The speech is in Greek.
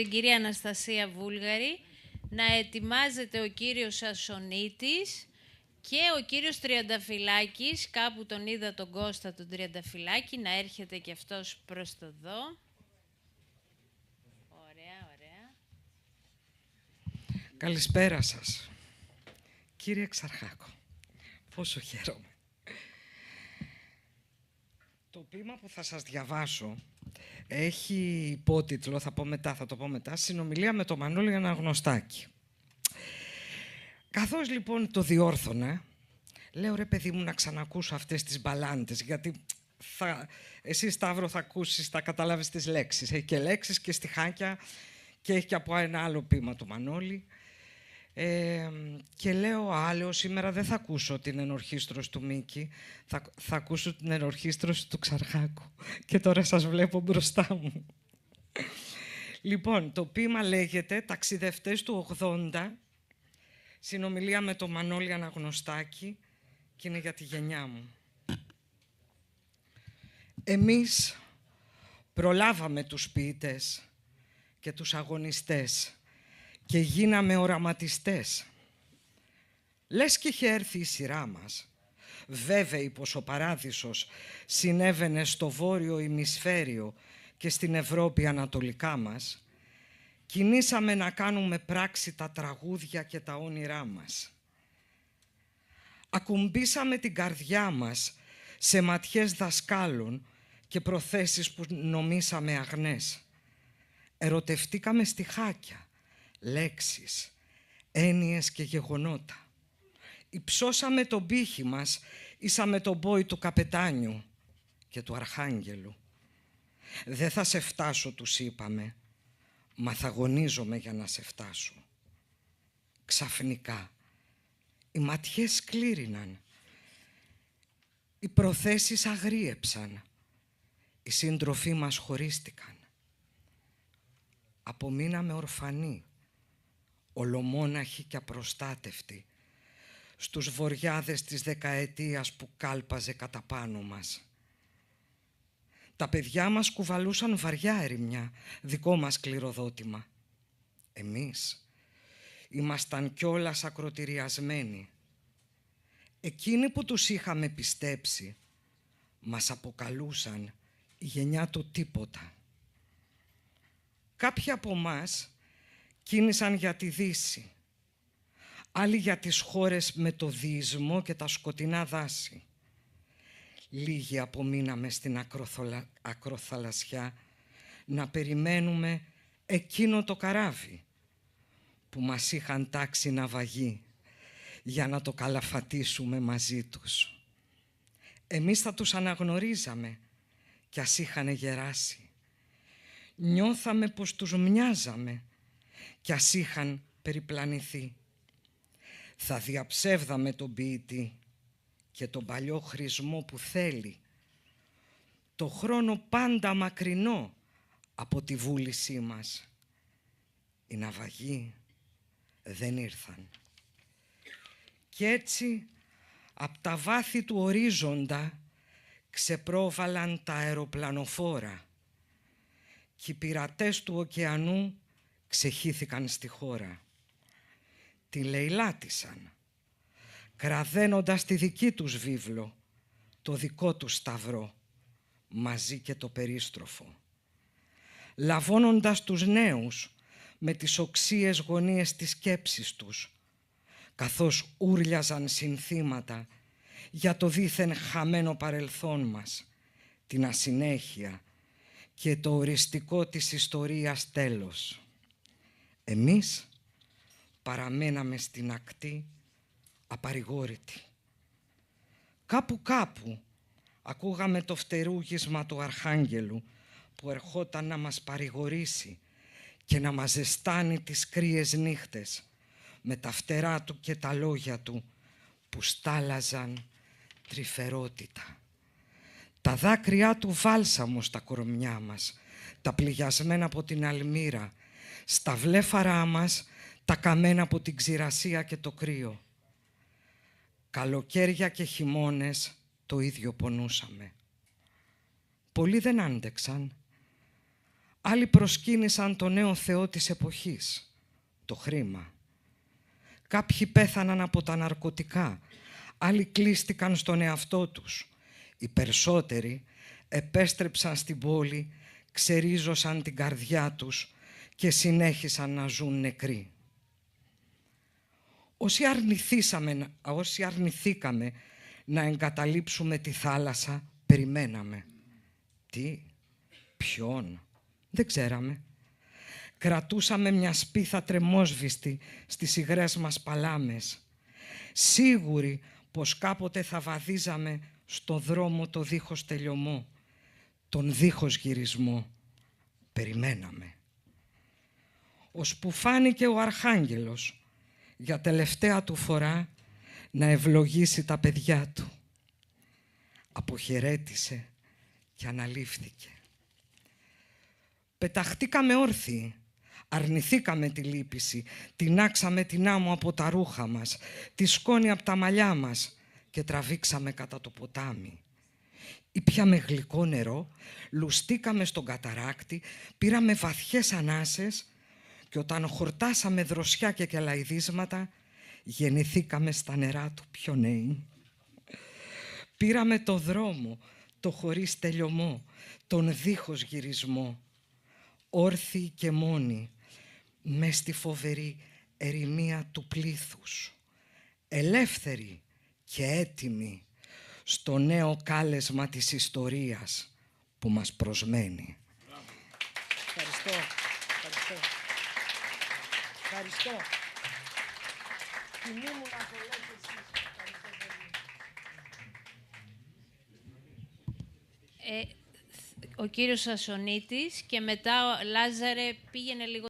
την κυρία Αναστασία Βούλγαρη, να ετοιμάζεται ο κύριος Ασονίτης και ο κύριος Τριανταφυλάκης, κάπου τον είδα τον Κώστα τον Τριανταφυλάκη, να έρχεται και αυτός προς το δω. Ωραία, ωραία. Καλησπέρα σας. Κύριε Εξαρχάκο, πόσο χαίρομαι. Το ποίημα που θα σας διαβάσω έχει υπότιτλο, θα το πω μετά, «Συνομιλία με το Μανώλη Αναγνωστάκη». Καθώς λοιπόν το διόρθωνα, λέω ρε παιδί μου να ξανακούσω αυτές τις μπαλάντες, γιατί εσύ Σταύρο θα ακούσεις, θα καταλάβεις τις λέξεις. Έχει και λέξεις και στιχάκια και έχει και από ένα άλλο ποίημα του Μανώλη. Και λέω άλλο, σήμερα δεν θα ακούσω την ενορχήστρωση του Μίκη, θα ακούσω την ενορχήστρωση του Ξαρχάκου. Και τώρα σας βλέπω μπροστά μου. Λοιπόν, το ποίημα λέγεται «Ταξιδευτές του 80», συνομιλία με τον Μανώλη Αναγνωστάκη και είναι για τη γενιά μου. Εμείς προλάβαμε τους ποιητές και τους αγωνιστές και γίναμε οραματιστές. Λες κι είχε έρθει η σειρά μας. Βέβαιοι πως ο παράδεισος συνέβαινε στο βόρειο ημισφαίριο και στην Ευρώπη ανατολικά μας, κινήσαμε να κάνουμε πράξη τα τραγούδια και τα όνειρά μας. Ακουμπήσαμε την καρδιά μας σε ματιές δασκάλων και προθέσεις που νομίσαμε αγνές. Ερωτευτήκαμε στιχάκια, λέξεις, έννοιες και γεγονότα. Υψώσαμε τον πύχη μας ίσα με τον πόη του καπετάνιου και του αρχάγγελου. «Δεν θα σε φτάσω», τους είπαμε, «μα θα αγωνίζομαι για να σε φτάσω». Ξαφνικά οι ματιές σκλήριναν, οι προθέσεις αγρίεψαν, οι σύντροφοί μας χωρίστηκαν. Απομείναμε ορφανοί, ολομόναχοι και απροστάτευτοι, στους βοριάδες της δεκαετίας που κάλπαζε κατά πάνω μας. Τα παιδιά μας κουβαλούσαν βαριά ερημιά, δικό μας κληροδότημα. Εμείς ήμασταν κιόλας ακροτηριασμένοι. Εκείνοι που τους είχαμε πιστέψει μας αποκαλούσαν η γενιά του τίποτα. Κάποιοι από μας κίνησαν για τη Δύση, άλλοι για τις χώρες με το διεισμό και τα σκοτεινά δάση. Λίγοι απομείναμε στην ακροθαλασσιά να περιμένουμε εκείνο το καράβι που μας είχαν τάξει ναυαγή για να το καλαφατίσουμε μαζί τους. Εμείς θα τους αναγνωρίζαμε κι ας είχανε γεράσει. Νιώθαμε πως τους μοιάζαμε κι ας είχαν περιπλανηθεί. Θα διαψεύδαμε τον ποιητή και τον παλιό χρησμό που θέλει, το χρόνο πάντα μακρινό από τη βούλησή μας. Οι ναυαγοί δεν ήρθαν. Κι έτσι απ' τα βάθη του ορίζοντα ξεπρόβαλαν τα αεροπλανοφόρα κι οι πειρατές του ωκεανού ξεχύθηκαν στη χώρα. Τη λαιλάτισαν, κραδένοντας τη δική τους βίβλο, το δικό τους σταυρό, μαζί και το περίστροφο. Λαβώνοντας τους νέους με τις οξύες γωνίες της σκέψης τους, καθώς ούρλιαζαν συνθήματα για το δήθεν χαμένο παρελθόν μας, την ασυνέχεια και το οριστικό της ιστορίας τέλος. Εμείς παραμέναμε στην ακτή απαρηγόρητοι. Κάπου ακούγαμε το φτερούγισμα του αρχάγγελου που ερχόταν να μας παρηγορήσει και να μας ζεστάνει τις κρύες νύχτες με τα φτερά του και τα λόγια του που στάλαζαν τρυφερότητα. Τα δάκρυά του βάλσαμο στα κορμιά μας, τα πληγιασμένα από την αλμύρα, στα βλέφαρά μας τα καμένα από την ξηρασία και το κρύο. Καλοκαίρια και χειμώνες το ίδιο πονούσαμε. Πολλοί δεν άντεξαν, Άλλοι προσκύνησαν το νέο θεό της εποχής, το χρήμα. Κάποιοι πέθαναν από τα ναρκωτικά, άλλοι κλείστηκαν στον εαυτό τους. Οι περισσότεροι επέστρεψαν στην πόλη, ξερίζωσαν την καρδιά τους και συνέχισαν να ζουν νεκροί. Όσοι αρνηθήκαμε να εγκαταλείψουμε τη θάλασσα, περιμέναμε. Τι, ποιον, δεν ξέραμε. Κρατούσαμε μια σπίθα τρεμόσβηστη στις υγρές μας παλάμες, σίγουροι πως κάποτε θα βαδίζαμε στο δρόμο το δίχως τελειωμό, τον δίχως γυρισμό. Περιμέναμε. Ώσπου φάνηκε ο Αρχάγγελος για τελευταία του φορά να ευλογήσει τα παιδιά του. Αποχαιρέτησε και αναλήφθηκε. Πεταχτήκαμε όρθιοι, αρνηθήκαμε τη λύπηση, τινάξαμε την άμμο από τα ρούχα μας, τη σκόνη από τα μαλλιά μας και τραβήξαμε κατά το ποτάμι. Ήπιαμε γλυκό νερό, λουστήκαμε στον καταράκτη, πήραμε βαθιές ανάσες και όταν χορτάσαμε δροσιά και κελαϊδίσματα, γεννηθήκαμε στα νερά του πιο νέοι. Πήραμε το δρόμο, το χωρίς τελειωμό, τον δίχως γυρισμό, όρθιοι και μόνοι, μες στη φοβερή ερημία του πλήθους, ελεύθεροι και έτοιμοι στο νέο κάλεσμα της ιστορίας που μας προσμένει. Ευχαριστώ. Ευχαριστώ. Ευχαριστώ. Τιμή μου να το λέτε εσείς. Ο κύριος Σασονίτης και μετά ο Λάζαρε πήγαινε λίγο